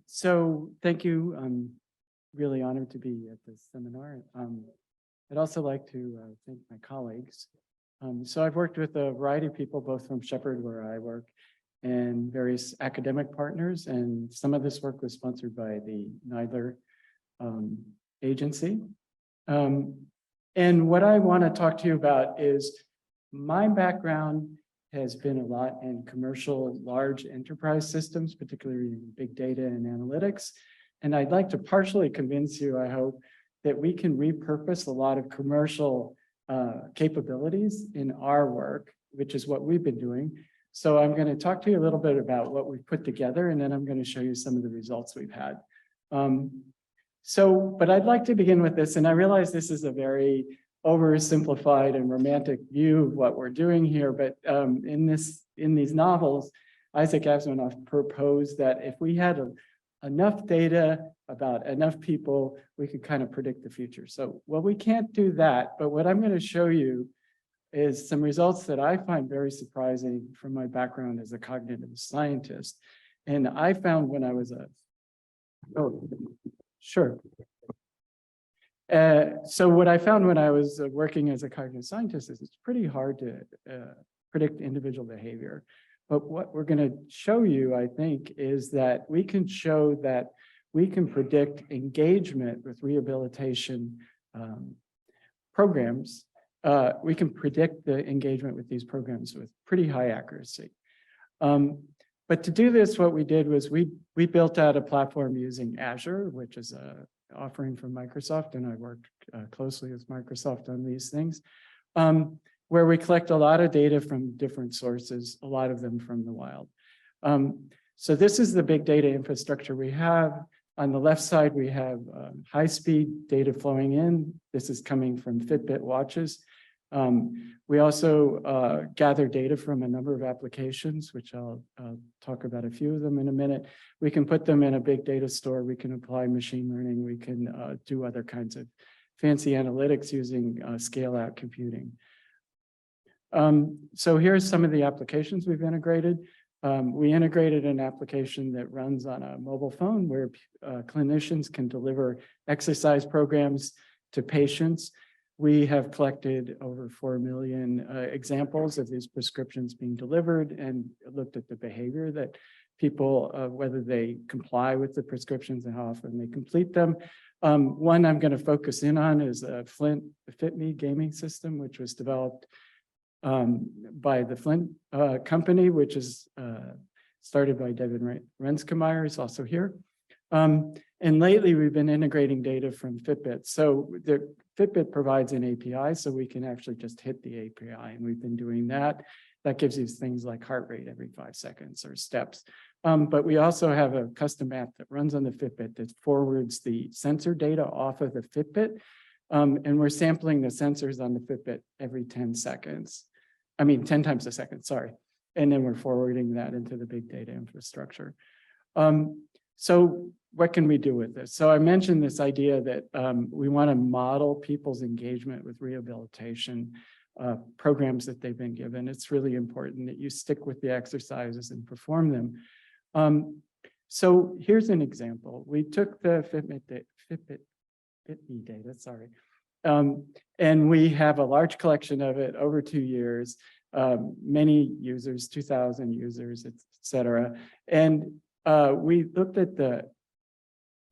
So thank you. I'm really honored to be at this seminar. I'd also like to thank my colleagues. So I've worked with a variety of people, both from Shepherd, where I work, and various academic partners. And some of this work was sponsored by the NIDLR agency. And what I want to talk to you about is my background has been a lot in commercial large enterprise systems, particularly in big data and analytics. And I'd like to partially convince you, I hope, that we can repurpose a lot of commercial capabilities in our work, which is what we've been doing. So I'm going to talk to you a little bit about what we've put together, and then I'm going to show you some of the results we've had. But I'd like to begin with this, and I realize this is a very oversimplified and romantic view of what we're doing here, but in these novels, Isaac Asimov proposed that if we had enough data about enough people, we could kind of predict the future. So, well, we can't do that, but what I'm going to show you is some results that I find very surprising from my background as a cognitive scientist. And I found when I was so what I found when I was working as a cognitive scientist is it's pretty hard to predict individual behavior. But what we're going to show you, I think, is that we can show that we can predict engagement with rehabilitation programs. We can predict the engagement with these programs with pretty high accuracy. But to do this, what we did was we built out a platform using Azure, which is a offering from Microsoft, and I worked closely with Microsoft on these things, where we collect a lot of data from different sources, a lot of them from the wild. So this is the big data infrastructure we have. On the left side, we have high-speed data flowing in. This is coming from Fitbit watches. We also gather data from a number of applications, which I'll talk about a few of them in a minute. We can put them in a big data store. We can apply machine learning. We can do other kinds of fancy analytics using scale-out computing. So here's some of the applications we've integrated. We integrated an application that runs on a mobile phone where clinicians can deliver exercise programs to patients. We have collected over 4 million examples of these prescriptions being delivered and looked at the behavior that people, whether they comply with the prescriptions and how often they complete them. One I'm going to focus in on is a Flint FitMe gaming system, which was developed by the Flint company, which is started by Devin Renskmeyer, is also here. And lately, we've been integrating data from Fitbit. So the Fitbit provides an API, so we can actually just hit the API, and we've been doing that. That gives you things like heart rate every 5 seconds or steps. But we also have a custom app that runs on the Fitbit that forwards the sensor data off of the Fitbit. And we're sampling the sensors on the Fitbit every 10 seconds. 10 times a second, sorry. And then we're forwarding that into the big data infrastructure. So what can we do with this? So I mentioned this idea that we want to model people's engagement with rehabilitation programs that they've been given. It's really important that you stick with the exercises and perform them. So here's an example. We took the FitMe data, sorry. And we have a large collection of it over 2 years, many users, 2,000 users, et cetera. And we looked at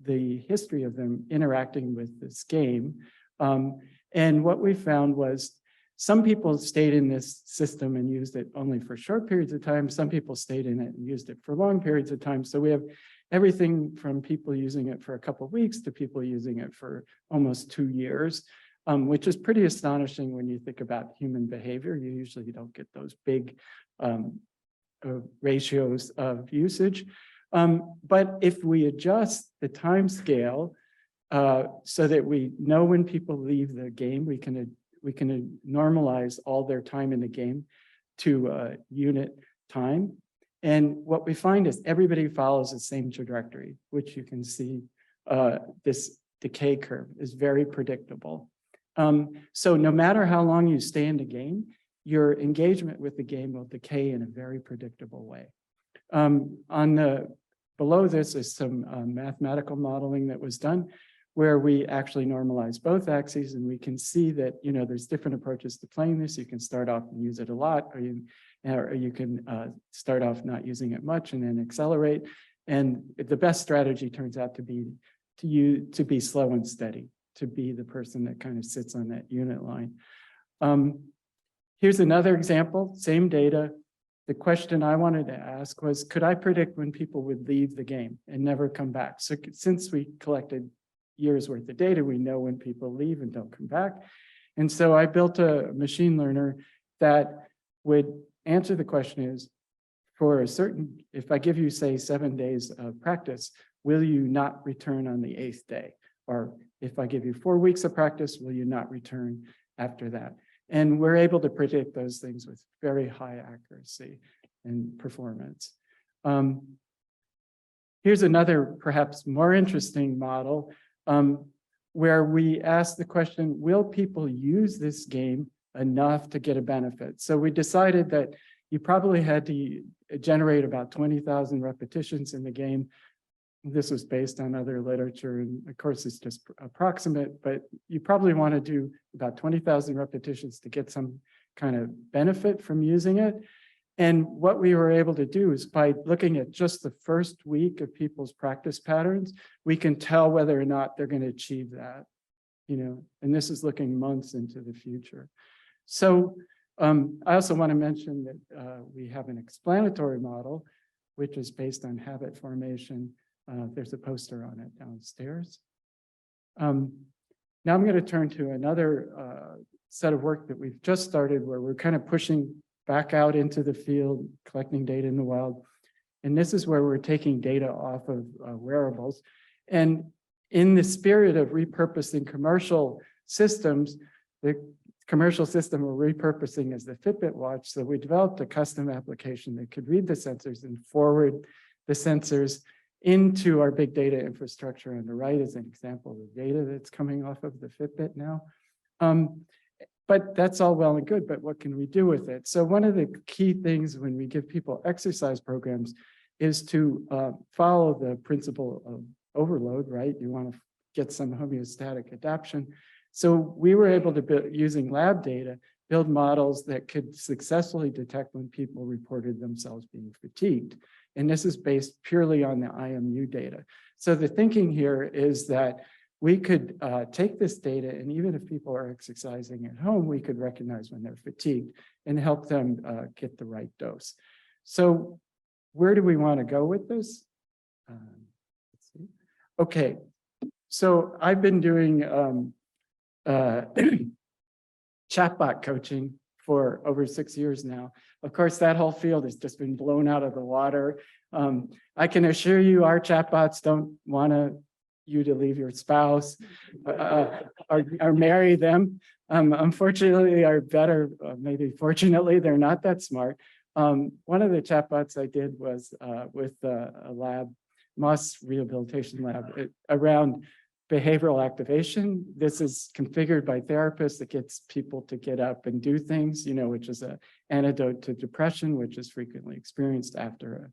the history of them interacting with this game. And what we found was some people stayed in this system and used it only for short periods of time. Some people stayed in it and used it for long periods of time. So we have everything from people using it for a couple of weeks to people using it for almost 2 years, which is pretty astonishing when you think about human behavior. You usually don't get those big ratios of usage. But if we adjust the time scale so that we know when people leave the game, we can normalize all their time in the game to unit time. And what we find is everybody follows the same trajectory, which you can see this decay curve is very predictable. So no matter how long you stay in the game, your engagement with the game will decay in a very predictable way. On the below this is some mathematical modeling that was done where we actually normalize both axes, and we can see that, there's different approaches to playing this. You can start off and use it a lot, or you can start off not using it much and then accelerate. And the best strategy turns out to be to be slow and steady, to be the person that kind of sits on that unit line. Here's another example, same data. The question I wanted to ask was, could I predict when people would leave the game and never come back? So since we collected years worth of data, we know when people leave and don't come back. And so I built a machine learner that would answer the question is, for a certain, if I give you, say, 7 days of practice, will you not return on the 8th day? Or if I give you 4 weeks of practice, will you not return after that? And we're able to predict those things with very high accuracy and performance. Here's another perhaps more interesting model where we ask the question, will people use this game enough to get a benefit? So we decided that you probably had to generate about 20,000 repetitions in the game. This was based on other literature, and of course it's just approximate, but you probably want to do about 20,000 repetitions to get some kind of benefit from using it. And what we were able to do is, by looking at just the first week of people's practice patterns, we can tell whether or not they're going to achieve that, and this is looking months into the future. So I also want to mention that we have an explanatory model, which is based on habit formation. There's a poster on it downstairs. Now I'm going to turn to another set of work that we've just started, where we're kind of pushing back out into the field, collecting data in the wild. And this is where we're taking data off of wearables. And in the spirit of repurposing commercial systems, the commercial system we're repurposing is the Fitbit watch. So we developed a custom application that could read the sensors and forward the sensors into our big data infrastructure. On the right is an example of the data that's coming off of the Fitbit now. But that's all well and good, but what can we do with it? So one of the key things when we give people exercise programs is to follow the principle of overload, right? You want to get some homeostatic adaptation. So we were able to build, using lab data, build models that could successfully detect when people reported themselves being fatigued. And this is based purely on the IMU data. So the thinking here is that we could take this data, and even if people are exercising at home, we could recognize when they're fatigued and help them get the right dose. So where do we want to go with this? Let's see. Okay, so I've been doing chatbot coaching for over 6 years now. Of course, that whole field has just been blown out of the water. I can assure you our chatbots don't want you to leave your spouse or marry them. Unfortunately, or better, maybe fortunately, they're not that smart. One of the chatbots I did was with a lab, Moss Rehabilitation Lab, around behavioral activation. This is configured by therapists. It gets people to get up and do things, which is an antidote to depression, which is frequently experienced after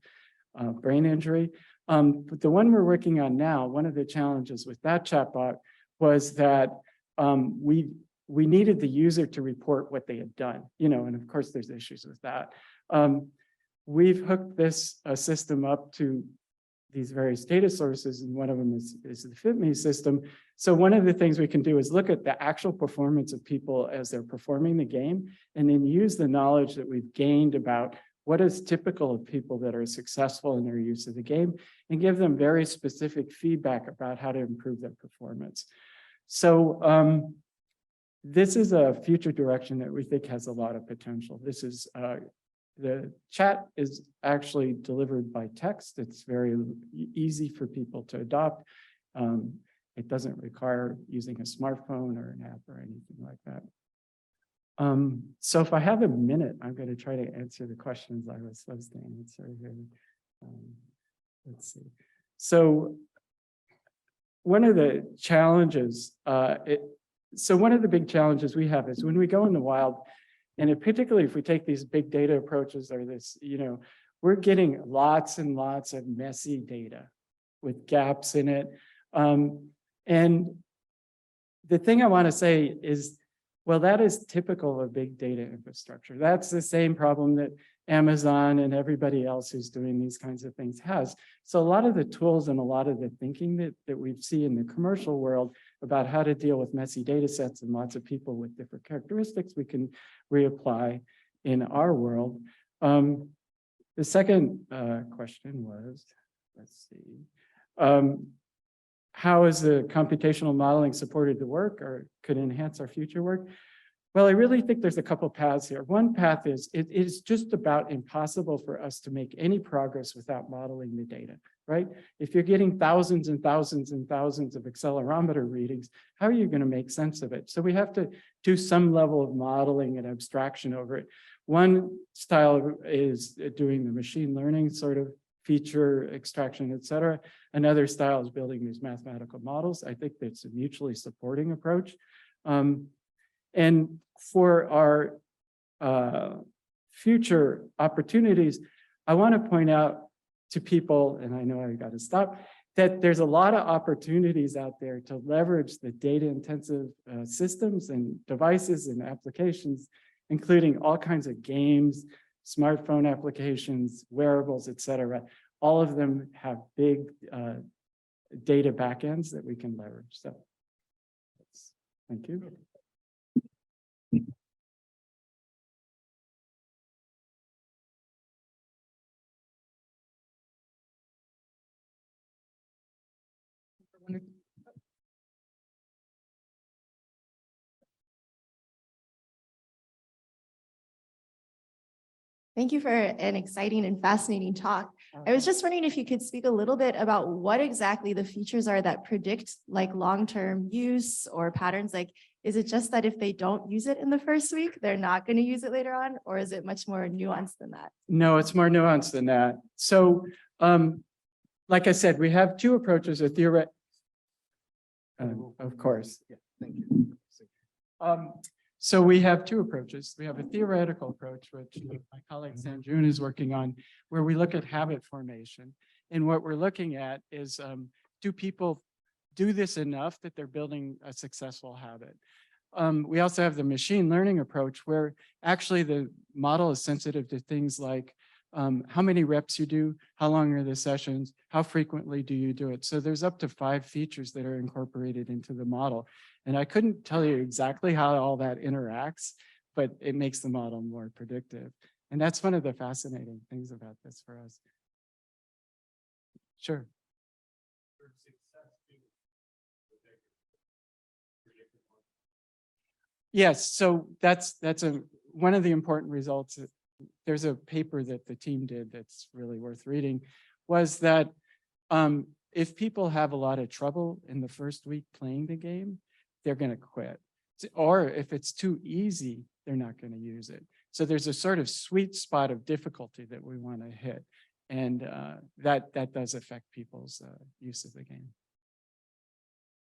a brain injury. But the one we're working on now, one of the challenges with that chatbot was that we needed the user to report what they had done, and of course there's issues with that. We've hooked this system up to these various data sources, and one of them is the FitMe system. So one of the things we can do is look at the actual performance of people as they're performing the game, and then use the knowledge that we've gained about what is typical of people that are successful in their use of the game, and give them very specific feedback about how to improve their performance. So this is a future direction that we think has a lot of potential. This is the chat is actually delivered by text. It's very easy for people to adopt. It doesn't require using a smartphone or an app or anything like that. So if I have a minute, I'm going to try to answer the questions I was supposed to answer here. Let's see. So one of the challenges, one of the big challenges we have is when we go in the wild, and particularly if we take these big data approaches or this, we're getting lots and lots of messy data with gaps in it. And the thing I want to say is, well, that is typical of big data infrastructure. That's the same problem that Amazon and everybody else who's doing these kinds of things has. So a lot of the tools and a lot of the thinking that we see in the commercial world about how to deal with messy data sets and lots of people with different characteristics, we can reapply in our world. The second question was, let's see, how is the computational modeling supported to work or could enhance our future work? Well, I really think there's a couple paths here. One path is it is just about impossible for us to make any progress without modeling the data, right? If you're getting thousands and thousands and thousands of accelerometer readings, how are you going to make sense of it? So we have to do some level of modeling and abstraction over it. One style is doing the machine learning sort of feature extraction, et cetera. Another style is building these mathematical models. I think that's a mutually supporting approach. And for our future opportunities, I want to point out to people, and I know I got to stop, that there's a lot of opportunities out there to leverage the data-intensive systems and devices and applications, including all kinds of games, smartphone applications, wearables, et cetera. All of them have big data backends that we can leverage. So, thank you. Thank you for an exciting and fascinating talk. I was just wondering if you could speak a little bit about what exactly the features are that predict like long-term use or patterns. Like, is it just that if they don't use it in the first week, they're not going to use it later on? Or is it much more nuanced than that? No, it's more nuanced than that. So, like I said, we have two approaches, a theoretic, of course. Yeah, thank you. So we have two approaches. We have a theoretical approach, which my colleague Sanjun is working on, where we look at habit formation. And what we're looking at is, do people do this enough that they're building a successful habit? We also have the machine learning approach, where actually the model is sensitive to things like how many reps you do, how long are the sessions, how frequently do you do it? So there's up to 5 features that are incorporated into the model. And I couldn't tell you exactly how all that interacts, but it makes the model more predictive. And that's one of the fascinating things about this for us. Sure. Yes, so that's one of the important results. There's a paper that the team did that's really worth reading, was that if people have a lot of trouble in the first week playing the game, they're going to quit. Or if it's too easy, they're not going to use it. So there's a sort of sweet spot of difficulty that we want to hit. And that does affect people's use of the game.